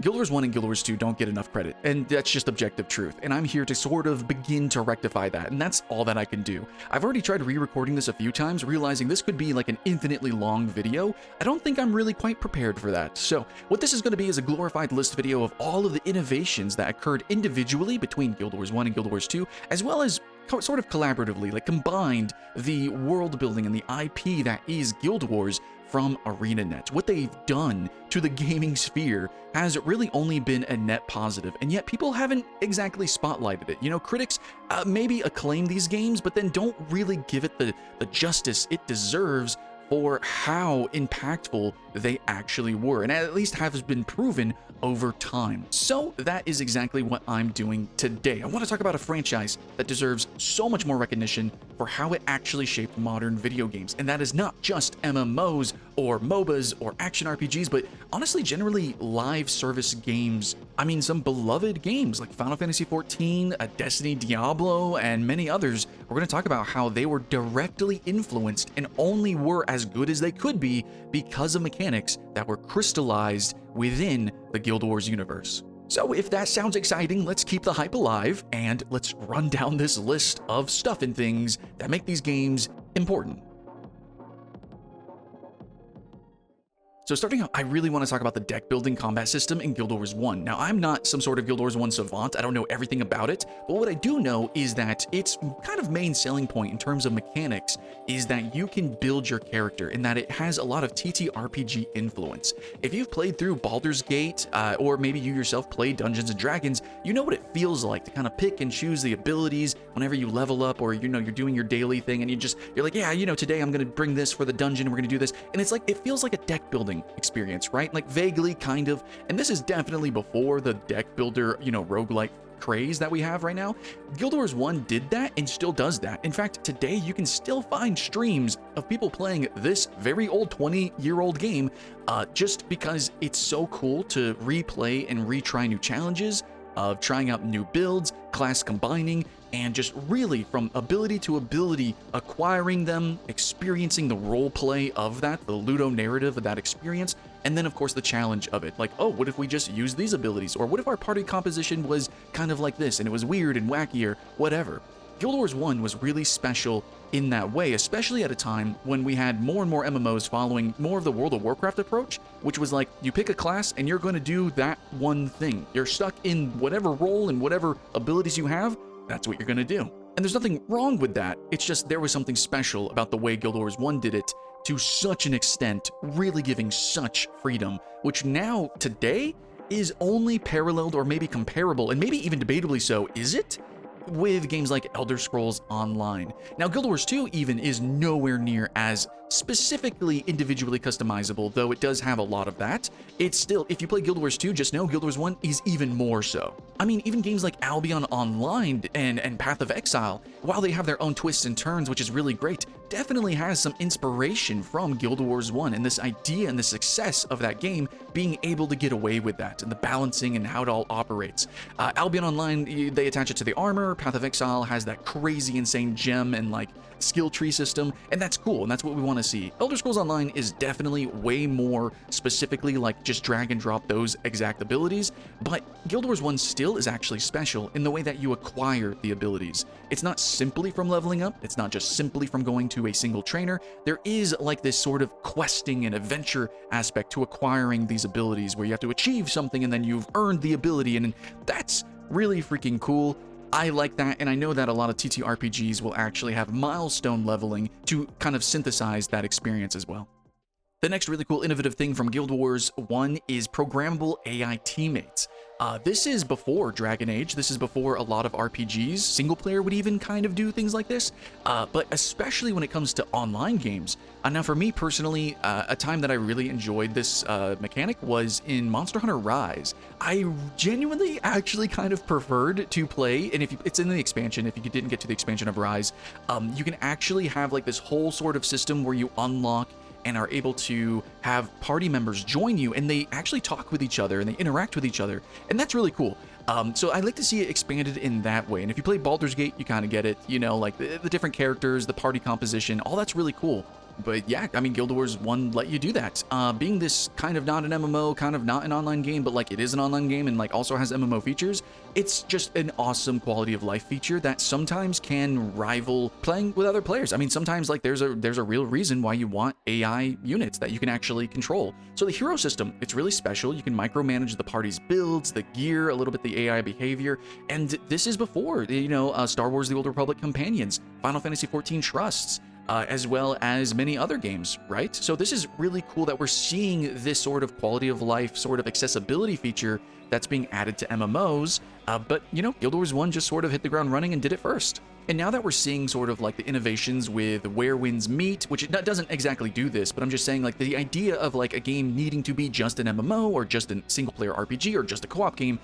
Guild Wars 1 and Guild Wars 2 don't get enough credit, and that's just objective truth, and I'm here to sort of begin to rectify that, and that's all that I can do. I've already tried re-recording this a few times, realizing this could be like an infinitely long video. I don't think I'm really quite prepared for that. So what this is going to be is a glorified list video of all of the innovations that occurred individually between Guild Wars 1 and Guild Wars 2, as well as sort of collaboratively, like combined the world building and the IP that is Guild Wars from ArenaNet. What they've done to the gaming sphere has really only been a net positive, and yet people haven't exactly spotlighted it. You know, critics maybe acclaim these games, but then don't really give it the justice it deserves for how impactful they actually were, and at least has been proven over time. So that is exactly what I'm doing today. I want to talk about a franchise that deserves so much more recognition for how it actually shaped modern video games, and that is not just MMOs or MOBAs or action RPGs, but honestly generally live service games. I mean, some beloved games like Final Fantasy XIV, Destiny, Diablo, and many others. We're going to talk about how they were directly influenced and only were as good as they could be because of mechanics that were crystallized within the Guild Wars universe. So if that sounds exciting, let's keep the hype alive and let's run down this list of stuff and things that make these games important. So starting out, I really want to talk about the deck building combat system in Guild Wars 1. Now, I'm not some sort of Guild Wars 1 savant. I don't know everything about it, but what I do know is that its kind of main selling point in terms of mechanics is that you can build your character and that it has a lot of TTRPG influence. If you've played through Baldur's Gate, or maybe you yourself played Dungeons & Dragons, you know what it feels like to kind of pick and choose the abilities whenever you level up, or you know, you're doing your daily thing and you're like, yeah, you know, today I'm going to bring this for the dungeon, we're going to do this. And it's like, it feels like a deck building experience, right? Like vaguely, kind of. And this is definitely before the deck builder, you know, roguelike craze that we have right now. Guild Wars 1 did that and still does that. In fact, today you can still find streams of people playing this very old 20-year-old game just because it's so cool to replay and retry new challenges, of trying out new builds, class combining, and just really from ability to ability, acquiring them, experiencing the role play of that, the Ludo narrative of that experience, and then of course the challenge of it. Like, oh, what if we just use these abilities? Or what if our party composition was kind of like this and it was weird and wacky or whatever? Guild Wars 1 was really special in that way, especially at a time when we had more and more MMOs following more of the World of Warcraft approach, which was like, you pick a class and you're going to do that one thing. You're stuck in whatever role and whatever abilities you have, that's what you're going to do. And there's nothing wrong with that. It's just there was something special about the way Guild Wars 1 did it to such an extent, really giving such freedom, which now, today, is only paralleled or maybe comparable, and maybe even debatably so, is it? With games like Elder Scrolls Online. Now, Guild Wars 2 even is nowhere near as specifically individually customizable, though it does have a lot of that. It's still, if you play Guild Wars 2, just know Guild Wars 1 is even more so. I mean, even games like Albion Online and Path of Exile, while they have their own twists and turns, which is really great, definitely has some inspiration from Guild Wars 1 and this idea and the success of that game being able to get away with that and the balancing and how it all operates. Albion Online, they attach it to the armor. Path of Exile has that crazy insane gem and like skill tree system, and that's cool, and that's what we want to see. Elder Scrolls Online is definitely way more specifically like just drag and drop those exact abilities, but Guild Wars 1 still is actually special in the way that you acquire the abilities. It's not simply from leveling up, it's not just simply from going to a single trainer. There is like this sort of questing and adventure aspect to acquiring these abilities where you have to achieve something and then you've earned the ability, and that's really freaking cool. I like that, and I know that a lot of TTRPGs will actually have milestone leveling to kind of synthesize that experience as well. The next really cool innovative thing from Guild Wars 1 is Programmable AI teammates. This is before Dragon Age. This is before a lot of RPGs. Single player would even kind of do things like this, but especially when it comes to online games. Now, for me personally, a time that I really enjoyed this mechanic was in Monster Hunter Rise. I genuinely actually kind of preferred to play, and it's in the expansion, if you didn't get to the expansion of Rise, you can actually have like this whole sort of system where you unlock and are able to have party members join you, and they actually talk with each other and they interact with each other, and that's really cool. So I like to see it expanded in that way, and if you play Baldur's Gate, you kind of get it, you know, like the different characters, the party composition, all that's really cool. But yeah, I mean, Guild Wars 1 let you do that. Being this kind of not an MMO, kind of not an online game, but like it is an online game and like also has MMO features, it's just an awesome quality of life feature that sometimes can rival playing with other players. I mean, sometimes like there's a real reason why you want AI units that you can actually control. So the hero system, it's really special. You can micromanage the party's builds, the gear, a little bit the AI behavior, and this is before, Star Wars: The Old Republic companions, Final Fantasy XIV trusts, as well as many other games, right? So this is really cool that we're seeing this sort of quality of life, sort of accessibility feature that's being added to MMOs, but Guild Wars 1 just sort of hit the ground running and did it first. And now that we're seeing sort of like the innovations with Where Winds Meet, which it doesn't exactly do this, but I'm just saying like the idea of like a game needing to be just an MMO or just a single player RPG or just a co-op game,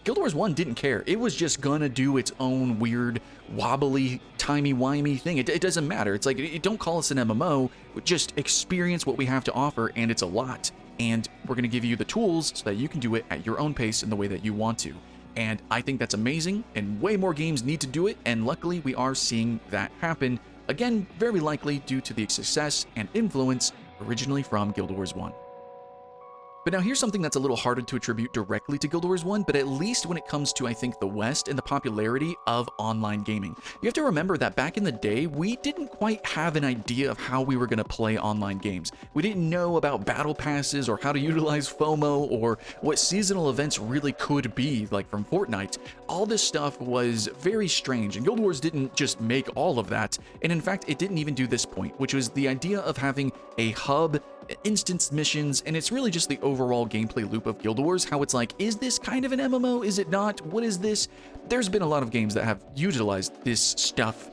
Guild Wars 1 didn't care. It was just gonna do its own weird, wobbly, timey-wimey thing. It doesn't matter. It's like, don't call us an MMO, just experience what we have to offer, and it's a lot. And we're gonna give you the tools so that you can do it at your own pace in the way that you want to. And I think that's amazing, and way more games need to do it, and luckily we are seeing that happen. Again, very likely due to the success and influence originally from Guild Wars 1. But now here's something that's a little harder to attribute directly to Guild Wars 1, but at least when it comes to, I think, the West and the popularity of online gaming. You have to remember that back in the day, we didn't quite have an idea of how we were going to play online games. We didn't know about battle passes or how to utilize FOMO or what seasonal events really could be, like from Fortnite. All this stuff was very strange, and Guild Wars didn't just make all of that, and in fact, it didn't even do this point, which was the idea of having a hub, instance missions, and it's really just the overall gameplay loop of Guild Wars, how it's like, is this kind of an MMO? Is it not? What is this? There's been a lot of games that have utilized this stuff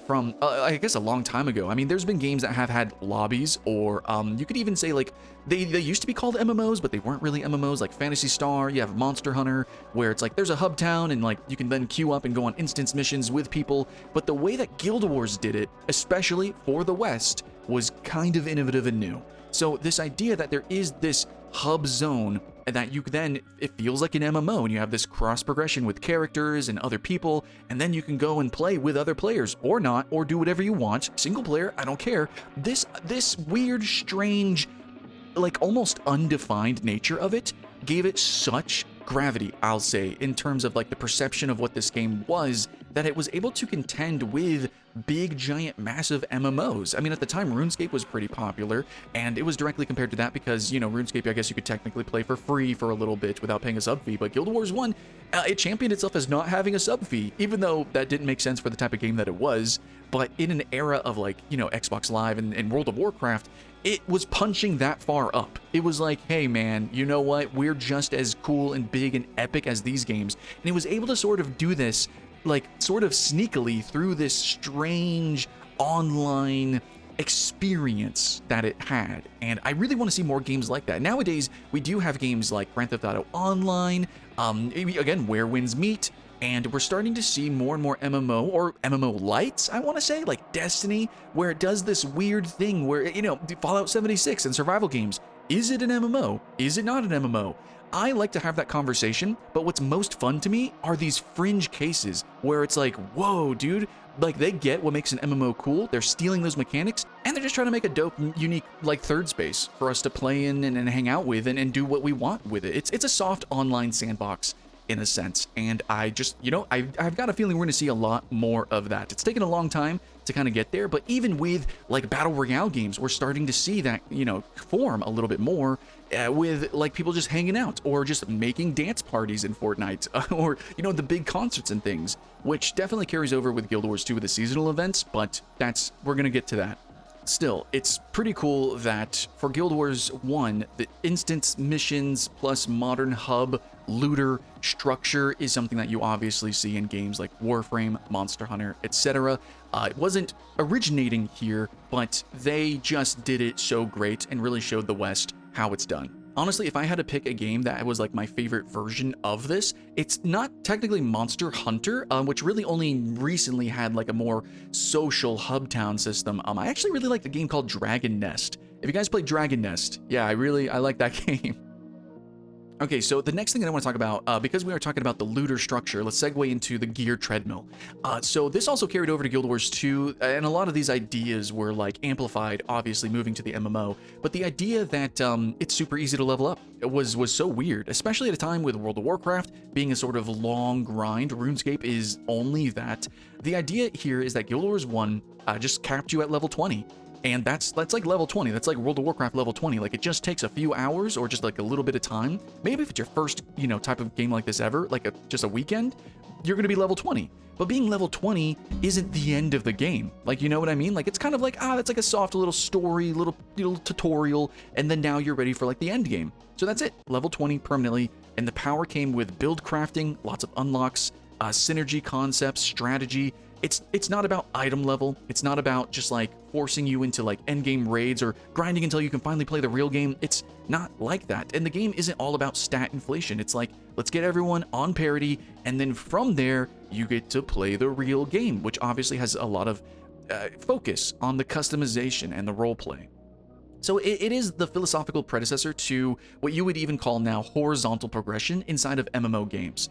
from, I guess, a long time ago. I mean, there's been games that have had lobbies, or you could even say, like, they used to be called MMOs, but they weren't really MMOs, like Phantasy Star. You have Monster Hunter, where it's like, there's a hub town, and like, you can then queue up and go on instance missions with people. But the way that Guild Wars did it, especially for the West, was kind of innovative and new. So this idea that there is this hub zone that you then, it feels like an MMO, and you have this cross progression with characters and other people, and then you can go and play with other players or not, or do whatever you want. Single player, I don't care. This weird, strange, like almost undefined nature of it gave it such gravity, I'll say, in terms of like the perception of what this game was, that it was able to contend with big, giant, massive MMOs. I mean, at the time, RuneScape was pretty popular, and it was directly compared to that because, RuneScape, I guess you could technically play for free for a little bit without paying a sub fee, but Guild Wars 1, it championed itself as not having a sub fee, even though that didn't make sense for the type of game that it was. But in an era of like, Xbox Live and World of Warcraft, it was punching that far up. It was like, hey man, you know what? We're just as cool and big and epic as these games. And it was able to sort of do this, like, sort of sneakily through this strange online experience that it had. And I really want to see more games like that. Nowadays, we do have games like Grand Theft Auto Online, again, Where Winds Meet, and we're starting to see more and more MMO or MMO-lites, I want to say, like Destiny, where it does this weird thing where, Fallout 76 and survival games. Is it an MMO? Is it not an MMO? I like to have that conversation, but what's most fun to me are these fringe cases where it's like, whoa, dude, like they get what makes an MMO cool, they're stealing those mechanics, and they're just trying to make a dope, unique, like third space for us to play in and hang out with and do what we want with it. It's a soft online sandbox in a sense, and I just, I've got a feeling we're going to see a lot more of that. It's taken a long time to kind of get there, but even with like battle royale games, we're starting to see that, form a little bit more with like people just hanging out or just making dance parties in Fortnite or, the big concerts and things, which definitely carries over with Guild Wars 2 with the seasonal events, but we're going to get to that. Still, it's pretty cool that for Guild Wars 1, the instance missions plus modern hub looter structure is something that you obviously see in games like Warframe, Monster Hunter, etc. It wasn't originating here, but they just did it so great and really showed the West how it's done. Honestly, if I had to pick a game that was like my favorite version of this, it's not technically Monster Hunter, which really only recently had like a more social hub town system. I actually really like the game called Dragon Nest. If you guys play Dragon Nest, yeah, I like that game. Okay, so the next thing that I want to talk about, because we are talking about the looter structure, let's segue into the gear treadmill. So this also carried over to Guild Wars 2, and a lot of these ideas were like amplified, obviously moving to the MMO. But the idea that it's super easy to level up was so weird, especially at a time with World of Warcraft being a sort of long grind. RuneScape is only that. The idea here is that Guild Wars 1 just capped you at level 20. And that's like level 20. That's like World of Warcraft level 20. Like, it just takes a few hours or just like a little bit of time. Maybe if it's your first, type of game like this ever, like just a weekend, you're going to be level 20. But being level 20 isn't the end of the game. Like, you know what I mean? Like, it's kind of like, that's like a soft little story, little tutorial, and then now you're ready for like the end game. So that's it. Level 20 permanently. And the power came with build crafting, lots of unlocks, synergy concepts, strategy. It's not about item level. It's not about just like forcing you into like endgame raids or grinding until you can finally play the real game. It's not like that. And the game isn't all about stat inflation. It's like, let's get everyone on parity, and then from there, you get to play the real game, which obviously has a lot of focus on the customization and the roleplay. So it is the philosophical predecessor to what you would even call now horizontal progression inside of MMO games.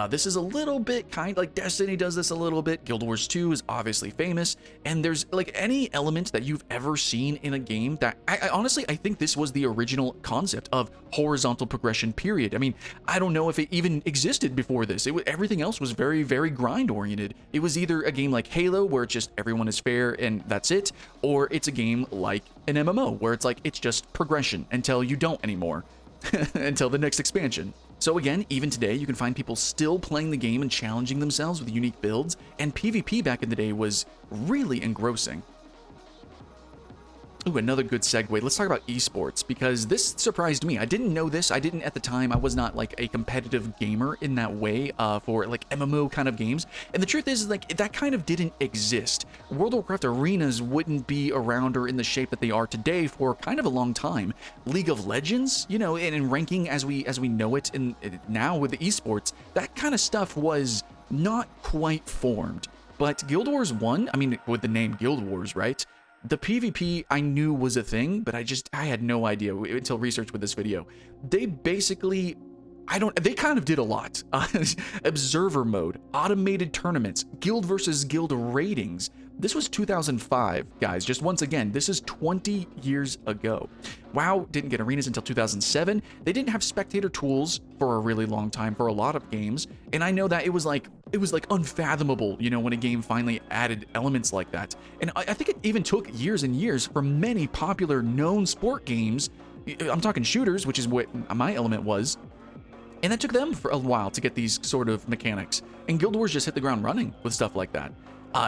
This is a little bit kind like Destiny does this a little bit. Guild Wars 2 is obviously famous, and there's like any element that you've ever seen in a game that I honestly, I think this was the original concept of horizontal progression, period. I mean, I don't know if it even existed before this. Everything else was very, very grind oriented. It was either a game like Halo where it's just everyone is fair and that's it, or it's a game like an MMO where it's like it's just progression until you don't anymore, until the next expansion. So again, even today, you can find people still playing the game and challenging themselves with unique builds, and PvP back in the day was really engrossing. Ooh, another good segue. Let's talk about esports, because this surprised me. I didn't know this. I didn't at the time. I was not like a competitive gamer in that way for like MMO kind of games. And the truth is like that kind of didn't exist. World of Warcraft arenas wouldn't be around or in the shape that they are today for kind of a long time. League of Legends, and in ranking as we know it now with the esports, that kind of stuff was not quite formed. But Guild Wars 1, I mean, with the name Guild Wars, right? The PvP I knew was a thing, but I had no idea until research with this video. They basically, they kind of did a lot. Observer mode, automated tournaments, guild versus guild ratings. This was 2005, guys. Just once again, this is 20 years ago. WoW didn't get arenas until 2007. They didn't have spectator tools for a really long time for a lot of games. And I know that it was like unfathomable, when a game finally added elements like that. And I think it even took years and years for many popular known sport games. I'm talking shooters, which is what my element was. And that took them for a while to get these sort of mechanics. And Guild Wars just hit the ground running with stuff like that.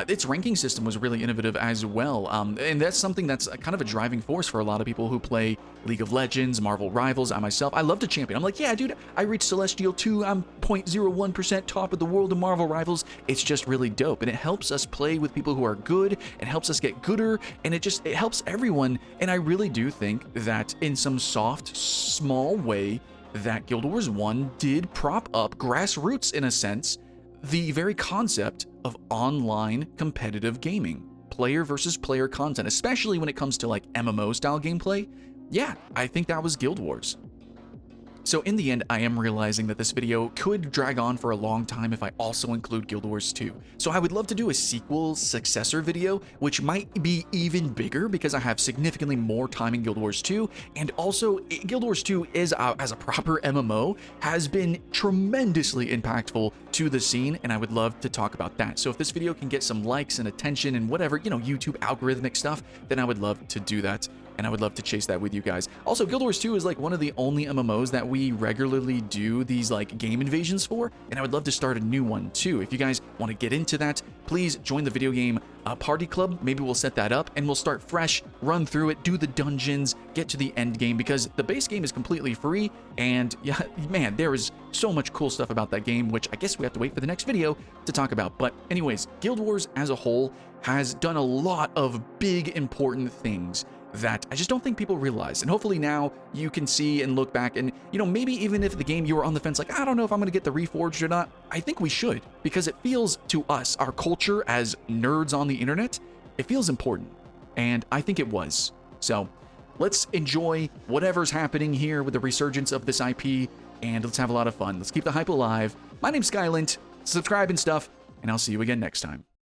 Its ranking system was really innovative as well, and that's something that's kind of a driving force for a lot of people who play League of Legends, Marvel Rivals. I myself, I love to champion. I'm like, yeah, dude, I reached Celestial 2, I'm 0.01% top of the world of Marvel Rivals. It's just really dope, and it helps us play with people who are good, it helps us get gooder, and it helps everyone. And I really do think that in some soft, small way, that Guild Wars 1 did prop up grassroots, in a sense, the very concept of online competitive gaming, player versus player content, especially when it comes to like MMO style gameplay. Yeah, I think that was Guild Wars. So in the end, I am realizing that this video could drag on for a long time if I also include Guild Wars 2. So I would love to do a sequel successor video, which might be even bigger because I have significantly more time in Guild Wars 2. And also, Guild Wars 2 is, as a proper MMO, has been tremendously impactful to the scene, and I would love to talk about that. So if this video can get some likes and attention and whatever, YouTube algorithmic stuff, then I would love to do that. And I would love to chase that with you guys. Also, Guild Wars 2 is like one of the only MMOs that we regularly do these like game invasions for, and I would love to start a new one too. If you guys want to get into that, please join the video game party club. Maybe we'll set that up and we'll start fresh, run through it, do the dungeons, get to the end game, because the base game is completely free. And yeah, man, there is so much cool stuff about that game, which I guess we have to wait for the next video to talk about. But anyways, Guild Wars as a whole has done a lot of big important things that I just don't think people realize. And hopefully now you can see and look back and, maybe even if the game you were on the fence, like, I don't know if I'm going to get the Reforged or not, I think we should, because it feels to us, our culture as nerds on the internet, it feels important. And I think it was. So let's enjoy whatever's happening here with the resurgence of this IP. and let's have a lot of fun. Let's keep the hype alive. My name's Skylent. Subscribe and stuff, and I'll see you again next time.